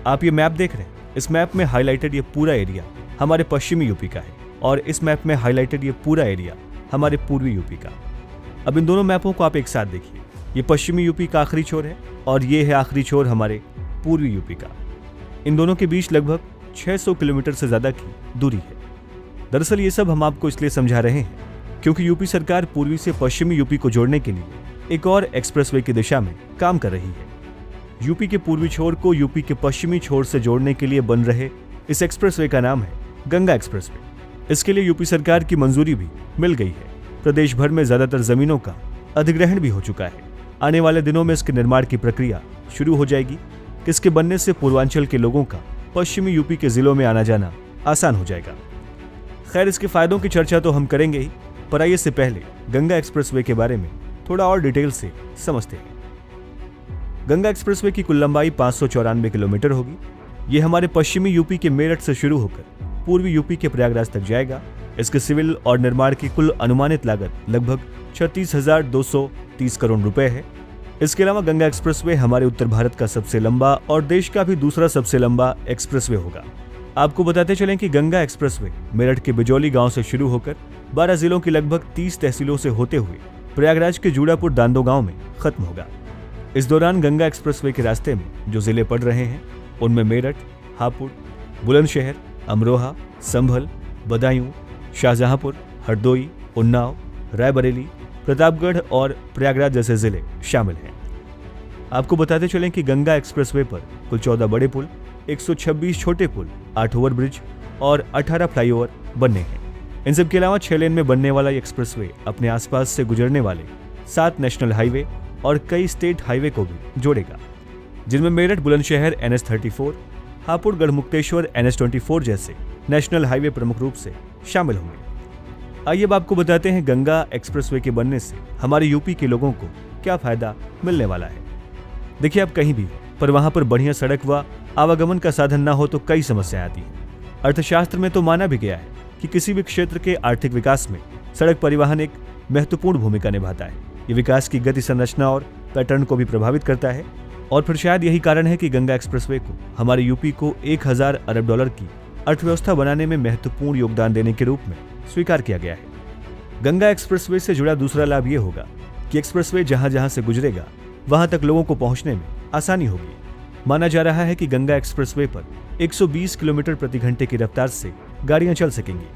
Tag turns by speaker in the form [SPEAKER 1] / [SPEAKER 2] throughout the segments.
[SPEAKER 1] आप ये मैप देख रहे हैं, इस मैप में हाईलाइटेड ये पूरा एरिया हमारे पश्चिमी यूपी का है और इस मैप में हाईलाइटेड ये पूरा एरिया हमारे पूर्वी यूपी का। अब इन दोनों मैपों को आप एक साथ देखिए। ये पश्चिमी यूपी का आखिरी छोर है और ये है आखिरी छोर हमारे पूर्वी यूपी का। इन दोनों के बीच लगभग 600 किलोमीटर से ज्यादा की दूरी है। दरअसल ये सब हम आपको इसलिए समझा रहे हैं क्योंकि यूपी सरकार पूर्वी से पश्चिमी यूपी को जोड़ने के लिए एक और एक्सप्रेसवे की दिशा में काम कर रही है। यूपी के पूर्वी छोर को यूपी के पश्चिमी छोर से जोड़ने के लिए बन रहे इस एक्सप्रेसवे का नाम है गंगा एक्सप्रेसवे। इसके लिए यूपी सरकार की मंजूरी भी मिल गई है। प्रदेश भर में ज्यादातर जमीनों का अधिग्रहण भी हो चुका है। आने वाले दिनों में इसके निर्माण की प्रक्रिया शुरू हो जाएगी। इसके बनने से पूर्वांचल के लोगों का पश्चिमी यूपी के जिलों में आना जाना आसान हो जाएगा। खैर, इसके फायदों की चर्चा तो हम करेंगे ही, पर आइए इससे पहले गंगा एक्सप्रेसवे के बारे में थोड़ा और डिटेल से समझते हैं। गंगा एक्सप्रेसवे की कुल लंबाई 594 किलोमीटर होगी। ये हमारे पश्चिमी यूपी के मेरठ से शुरू होकर पूर्वी यूपी के प्रयागराज तक जाएगा। इसके सिविल और निर्माण की कुल अनुमानित लागत लगभग 36,230 करोड़ रुपए है। इसके अलावा गंगा एक्सप्रेसवे हमारे उत्तर भारत का सबसे लंबा और देश का भी दूसरा सबसे लंबा एक्सप्रेसवे होगा। आपको बताते चलें कि गंगा एक्सप्रेसवे मेरठ के बिजौली गांव से शुरू होकर 12 जिलों की लगभग 30 तहसीलों से होते हुए प्रयागराज के जूड़ापुर दांदो गांव में खत्म होगा। इस दौरान गंगा एक्सप्रेसवे के रास्ते में जो जिले पड़ रहे हैं उनमें मेरठ, हापुड़, बुलंदशहर, अमरोहा, संभल, बदायूं, शाहजहांपुर, हरदोई, उन्नाव, रायबरेली, प्रतापगढ़ और प्रयागराज जैसे जिले शामिल हैं। आपको बताते चलें कि गंगा एक्सप्रेसवे पर कुल 14 बड़े पुल, 126 छोटे पुल, 8 ओवरब्रिज और 18 फ्लाईओवर बनने हैं। इन सब के अलावा 6 लेन में बनने वाला ये एक्सप्रेसवे अपने आसपास से गुजरने वाले 7 नेशनल हाईवे और कई स्टेट हाईवे को भी जोड़ेगा, जिनमें मेरठ बुलंदशहर NH34, हापुड़ गढ़मुक्तेश्वर NH24 जैसे नेशनल हाईवे प्रमुख रूप से शामिल होंगे। आइए अब आपको बताते हैं गंगा एक्सप्रेसवे के बनने से हमारे यूपी के लोगों को क्या फायदा मिलने वाला है। देखिए, आप कहीं भी हो पर वहां पर बढ़िया सड़क व आवागमन का साधन ना हो तो कई समस्याएं आती हैं। अर्थशास्त्र में तो माना भी गया है कि किसी भी क्षेत्र के आर्थिक विकास में सड़क परिवहन एक महत्वपूर्ण भूमिका निभाता है। ये विकास की गति संरचना और पैटर्न को भी प्रभावित करता है और फिर शायद यही कारण है कि गंगा एक्सप्रेसवे को हमारे यूपी को 1000 अरब डॉलर की अर्थव्यवस्था बनाने में महत्वपूर्ण योगदान देने के रूप में स्वीकार किया गया है। गंगा एक्सप्रेसवे से जुड़ा दूसरा लाभ ये होगा कि एक्सप्रेसवे जहां जहां से गुजरेगा वहां तक लोगों को पहुंचने में आसानी होगी। माना जा रहा है कि गंगा एक्सप्रेसवे पर 120 किलोमीटर प्रति घंटे की रफ्तार से गाड़ियां चल सकेंगी,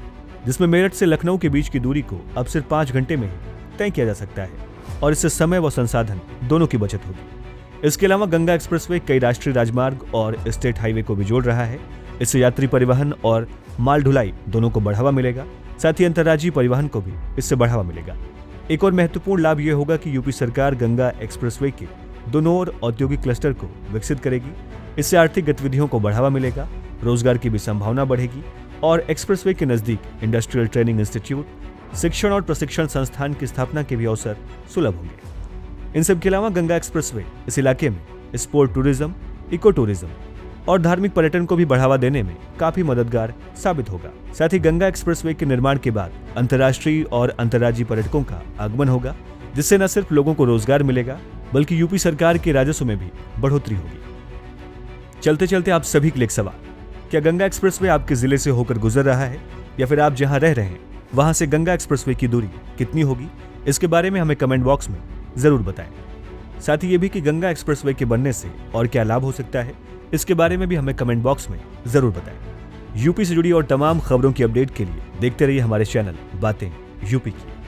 [SPEAKER 1] जिसमें मेरठ से लखनऊ के बीच की दूरी को अब सिर्फ 5 घंटे में ही तय किया जा सकता है और इससे समय व संसाधन दोनों की बचत होगी। इसके अलावा गंगा एक्सप्रेसवे कई राष्ट्रीय राजमार्ग और स्टेट हाईवे को भी जोड़ रहा है। इससे यात्री परिवहन और माल ढुलाई दोनों को बढ़ावा मिलेगा, साथ ही अंतर्राज्यीय परिवहन को भी इससे बढ़ावा मिलेगा। एक और महत्वपूर्ण लाभ यह होगा कि यूपी सरकार गंगा एक्सप्रेसवे के दोनों ओर औद्योगिक क्लस्टर को विकसित करेगी। इससे आर्थिक गतिविधियों को बढ़ावा मिलेगा, रोजगार की भी संभावना बढ़ेगी और एक्सप्रेसवे के नजदीक इंडस्ट्रियल ट्रेनिंग इंस्टीट्यूट, शिक्षण और प्रशिक्षण संस्थान की स्थापना के भी अवसर सुलभ होंगे। इन सब के अलावा गंगा एक्सप्रेसवे इस इलाके में स्पोर्ट टूरिज्म, इको टूरिज्म और धार्मिक पर्यटन को भी बढ़ावा देने में काफी मददगार साबित होगा। साथ ही गंगा एक्सप्रेसवे के निर्माण के बाद अंतर्राष्ट्रीय और अंतर्राज्यीय पर्यटकों का आगमन होगा, जिससे न सिर्फ लोगों को रोजगार मिलेगा बल्कि यूपी सरकार के राजस्व में भी बढ़ोतरी होगी। चलते चलते आप सभी के लिए एक सवाल, क्या गंगा एक्सप्रेसवे आपके जिले से होकर गुजर रहा है या फिर आप जहां रह रहे हैं वहां से गंगा एक्सप्रेसवे की दूरी कितनी होगी? इसके बारे में हमें कमेंट बॉक्स में जरूर बताएं। साथ ही ये भी कि गंगा एक्सप्रेसवे के बनने से और क्या लाभ हो सकता है, इसके बारे में भी हमें कमेंट बॉक्स में जरूर बताएं। यूपी से जुड़ी और तमाम खबरों की अपडेट के लिए देखते रहिए हमारे चैनल बातें यूपी की।